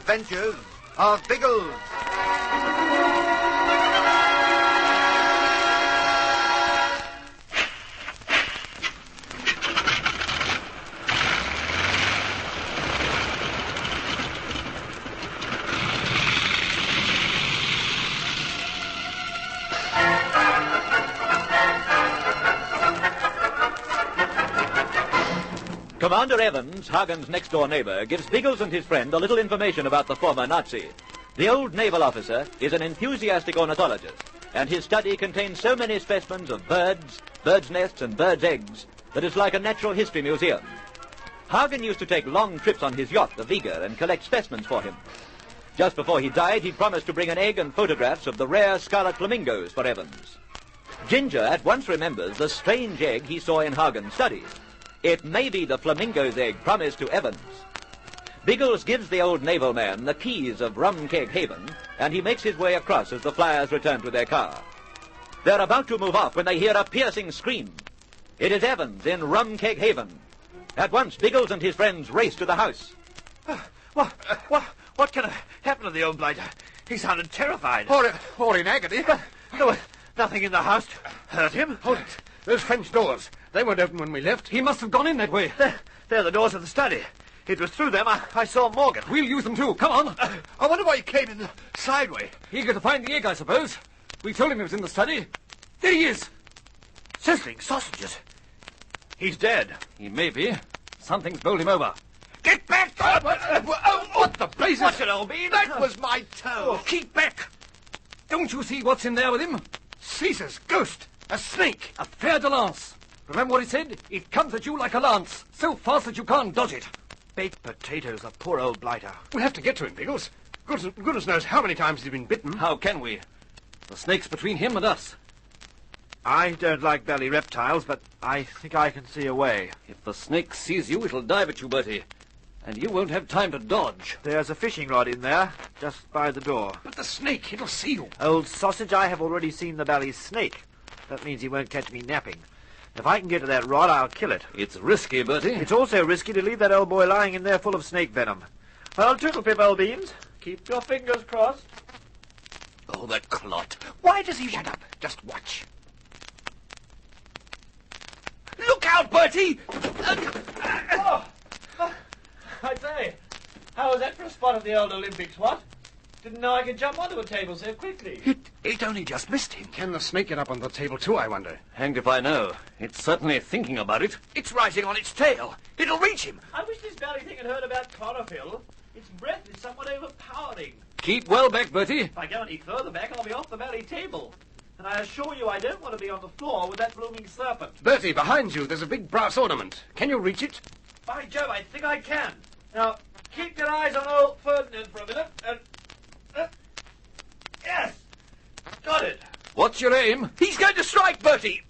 Adventures of Biggles. Commander Evans, Hagen's next-door neighbor, gives Biggles and his friend a little information about the former Nazi. The old naval officer is an enthusiastic ornithologist, and his study contains so many specimens of birds, birds' nests, and birds' eggs that it's like a natural history museum. Hagen used to take long trips on his yacht, the Vega, and collect specimens for him. Just before he died, he promised to bring an egg and photographs of the rare scarlet flamingos for Evans. Ginger at once remembers the strange egg he saw in Hagen's study. It may be the flamingo's egg promised to Evans. Biggles gives the old naval man the keys of Rum Keg Haven, and he makes his way across as the flyers return to their car. They're about to move off when they hear a piercing scream. It is Evans in Rum Keg Haven. At once, Biggles and his friends race to the house. What can have happened to the old blighter? He sounded terrified. Or in agony. There was nothing in the house to hurt him. Hold it. Those French doors. They weren't open when we left. He must have gone in that way. They're the doors of the study. It was through them I saw Morgan. We'll use them too. Come on. I wonder why he came in the side way. Eager to find the egg, I suppose. We told him he was in the study. There he is. Sizzling sausages. He's dead. He may be. Something's bowled him over. Get back! What the blazes? What's it all mean? That was my toe. Keep back. Don't you see what's in there with him? Caesar's ghost. A snake. A fer de lance. Remember what he said? It comes at you like a lance, so fast that you can't dodge it. Baked potatoes, the poor old blighter. We'll have to get to him, Biggles. Goodness knows how many times he's been bitten. How can we? The snake's between him and us. I don't like belly reptiles, but I think I can see a way. If the snake sees you, it'll dive at you, Bertie. And you won't have time to dodge. There's a fishing rod in there, just by the door. But the snake, it'll see you. Old sausage, I have already seen the bally snake. That means he won't catch me napping. If I can get to that rod, I'll kill it. It's risky, Bertie. It's also risky to leave that old boy lying in there full of snake venom. Well, Toodlepip, old beans, keep your fingers crossed. Oh, that clot. Why does he... Shut up. Just watch. Look out, Bertie! I say, how was that for a spot at the old Olympics, what? Didn't know I could jump onto a table so quickly. It only just missed him. Can the snake get up on the table too, I wonder? Hanged if I know. It's certainly thinking about it. It's rising on its tail. It'll reach him. I wish this belly thing had heard about chlorophyll. Its breath is somewhat overpowering. Keep well back, Bertie. If I go any further back, I'll be off the belly table. And I assure you I don't want to be on the floor with that blooming serpent. Bertie, behind you, there's a big brass ornament. Can you reach it? By Jove, I think I can. Now, keep your eyes on old Ferdinand for a minute, and... yes! Got it. What's your aim? He's going to strike, Bertie.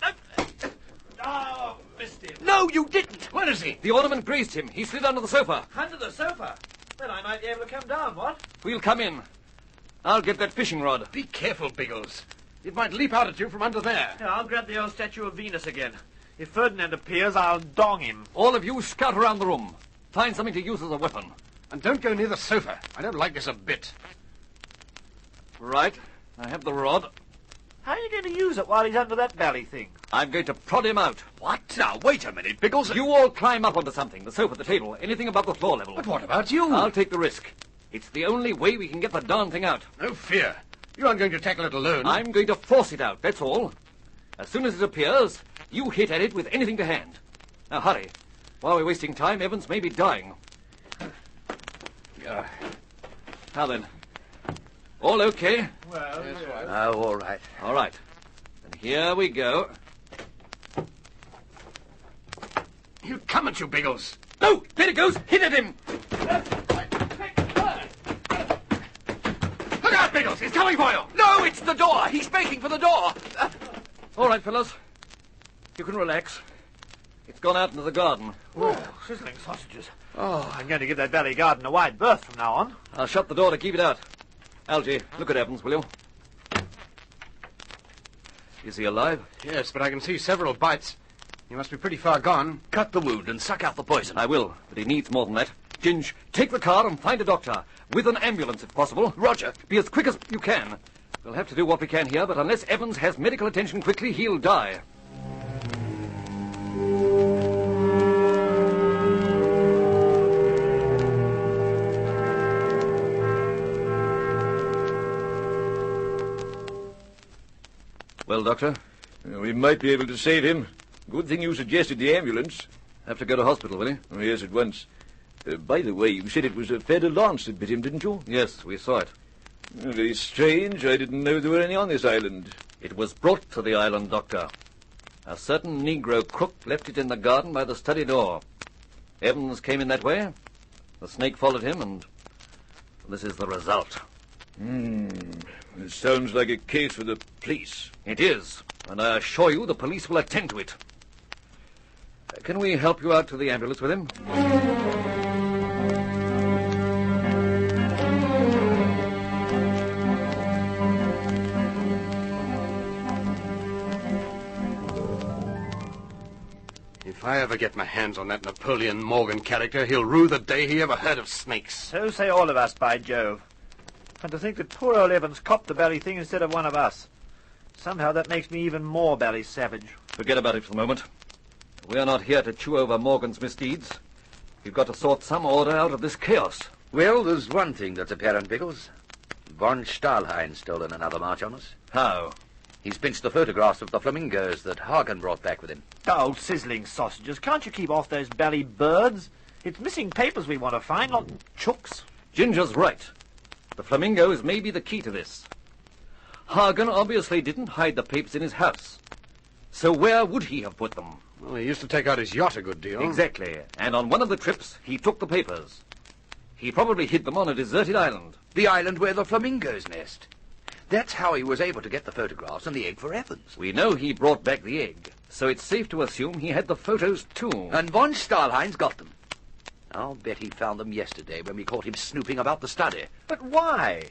Oh, missed him. No, you didn't. Where is he? The ornament grazed him. He slid under the sofa. Under the sofa? Then I might be able to come down, what? We'll come in. I'll get that fishing rod. Be careful, Biggles. It might leap out at you from under there. Yeah, I'll grab the old statue of Venus again. If Ferdinand appears, I'll dong him. All of you scout around the room. Find something to use as a weapon. And don't go near the sofa. I don't like this a bit. Right. I have the rod. How are you going to use it while he's under that belly thing? I'm going to prod him out. What? Now, wait a minute, Biggles. You all climb up onto something. The sofa, the table, anything above the floor level. But what about you? I'll take the risk. It's the only way we can get the darn thing out. No fear. You aren't going to tackle it alone. I'm going to force it out, that's all. As soon as it appears, you hit at it with anything to hand. Now, hurry. While we're wasting time, Evans may be dying. Now then. All okay? Well, yes, right. Oh, all right. All right. And here we go. He'll come at you, Biggles. No! There it goes! Hit at him! Look out, Biggles! He's coming for you! No, it's the door! He's making for the door! All right, fellows. You can relax. It's gone out into the garden. Oh, sizzling sausages. Oh, I'm going to give that belly garden a wide berth from now on. I'll shut the door to keep it out. Algy, look at Evans, will you? Is he alive? Yes, but I can see several bites. He must be pretty far gone. Cut the wound and suck out the poison. I will, but he needs more than that. Ginge, take the car and find a doctor. with an ambulance if possible. Roger. Be as quick as you can. We'll have to do what we can here, but unless Evans has medical attention quickly, he'll die. Well, Doctor? We might be able to save him. Good thing you suggested the ambulance. Have to go to hospital, will he? Oh, yes, at once. By the way, you said it was a feather lance that bit him, didn't you? Yes, we saw it. Very strange. I didn't know there were any on this island. It was brought to the island, Doctor. A certain Negro crook left it in the garden by the study door. Evans came in that way. The snake followed him, and this is the result. It sounds like a case for the police. It is, and I assure you the police will attend to it. Can we help you out to the ambulance with him? If I ever get my hands on that Napoleon Morgan character, he'll rue the day he ever heard of snakes. So say all of us, by Jove. And to think that poor old Evans copped the bally thing instead of one of us. Somehow that makes me even more bally savage. Forget about it for the moment. We are not here to chew over Morgan's misdeeds. We've got to sort some order out of this chaos. Well, there's one thing that's apparent, Biggles. Von Stahlhein's stolen another march on us. How? He's pinched the photographs of the flamingos that Hagen brought back with him. Oh, sizzling sausages, can't you keep off those bally birds? It's missing papers we want to find, not chooks. Ginger's right. The flamingos may be the key to this. Hagen obviously didn't hide the papers in his house. So where would he have put them? Well, he used to take out his yacht a good deal. Exactly. And on one of the trips, he took the papers. He probably hid them on a deserted island. The island where the flamingos nest. That's how he was able to get the photographs and the egg for Evans. We know he brought back the egg, so it's safe to assume he had the photos too. And von Stahlhein's got them. I'll bet he found them yesterday when we caught him snooping about the study. But why?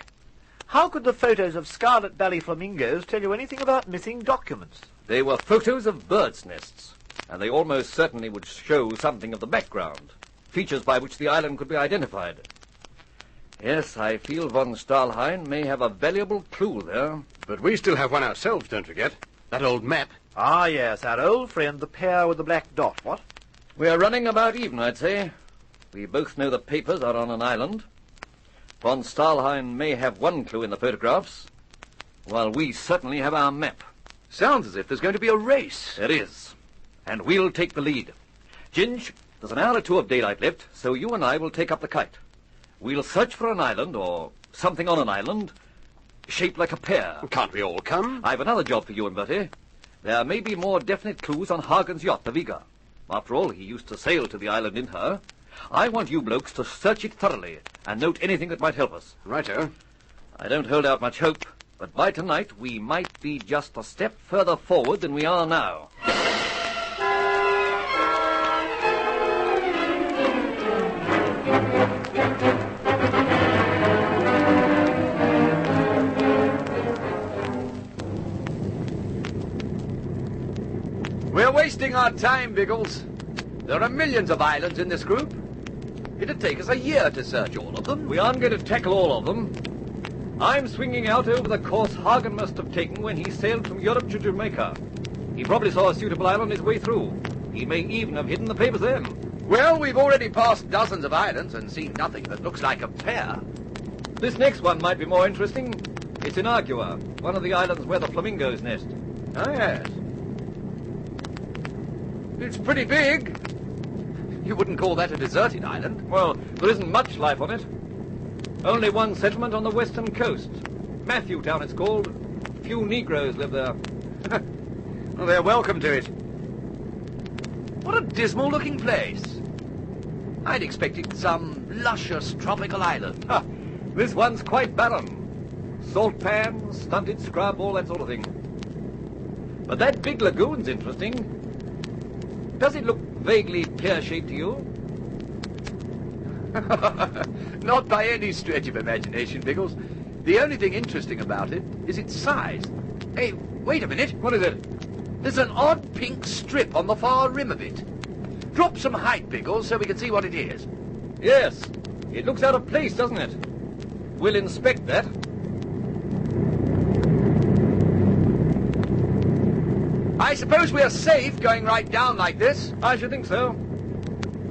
How could the photos of scarlet belly flamingos tell you anything about missing documents? They were photos of birds' nests, and they almost certainly would show something of the background, features by which the island could be identified. Yes, I feel von Stahlhein may have a valuable clue there. But we still have one ourselves, don't forget. That old map. Ah, yes, our old friend, the pair with the black dot, what? We're running about even, I'd say. We both know the papers are on an island. Von Stahlhein may have one clue in the photographs, while we certainly have our map. Sounds as if there's going to be a race. There is. And we'll take the lead. Ginge, there's an hour or two of daylight left, so you and I will take up the kite. We'll search for an island, or something on an island, shaped like a pear. Can't we all come? I've another job for you and Bertie. There may be more definite clues on Hagen's yacht, the Viga. After all, he used to sail to the island in her. I want you blokes to search it thoroughly and note anything that might help us. Righto. I don't hold out much hope, but by tonight we might be just a step further forward than we are now. We're wasting our time, Biggles. There are millions of islands in this group. It'd take us a year to search all of them. We aren't going to tackle all of them. I'm swinging out over the course Hagen must have taken when he sailed from Europe to Jamaica. He probably saw a suitable island his way through. He may even have hidden the papers then. Well, we've already passed dozens of islands and seen nothing that looks like a pear. This next one might be more interesting. It's in Argua, one of the islands where the flamingos nest. Oh, yes. It's pretty big. You wouldn't call that a deserted island. Well, there isn't much life on it. Only one settlement on the western coast. Matthew Town it's called. Few Negroes live there. Well, they're welcome to it. What a dismal-looking place. I'd expected some luscious tropical island. Ha! This one's quite barren. Salt pans, stunted scrub, all that sort of thing. But that big lagoon's interesting. Does it look vaguely pear-shaped to you? Not by any stretch of imagination, Biggles. The only thing interesting about it is its size. Hey, wait a minute. What is it? There's an odd pink strip on the far rim of it. Drop some height, Biggles, so we can see what it is. Yes. It looks out of place, doesn't it? We'll inspect that. I suppose we're safe going right down like this? I should think so.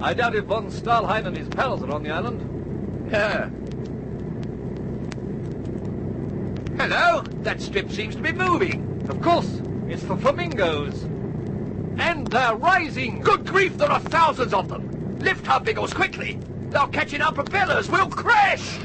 I doubt if von Stahlheim and his pals are on the island. Yeah. Hello? That strip seems to be moving. Of course, it's the flamingos. And they're rising. Good grief, there are thousands of them. Lift her, Biggles, quickly. They'll catch in our propellers. We'll crash!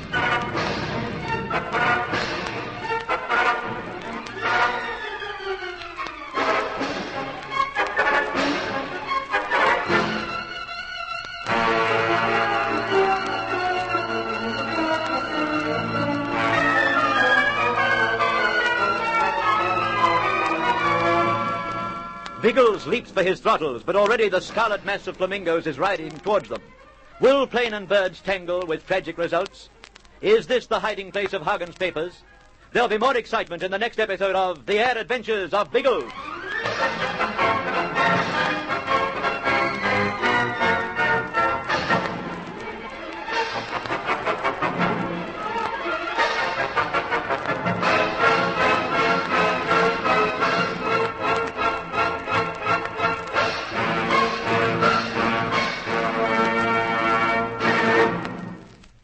Biggles leaps for his throttles, but already the scarlet mass of flamingos is riding towards them. Will plane and birds tangle with tragic results? Is this the hiding place of Hagen's papers? There'll be more excitement in the next episode of The Air Adventures of Biggles.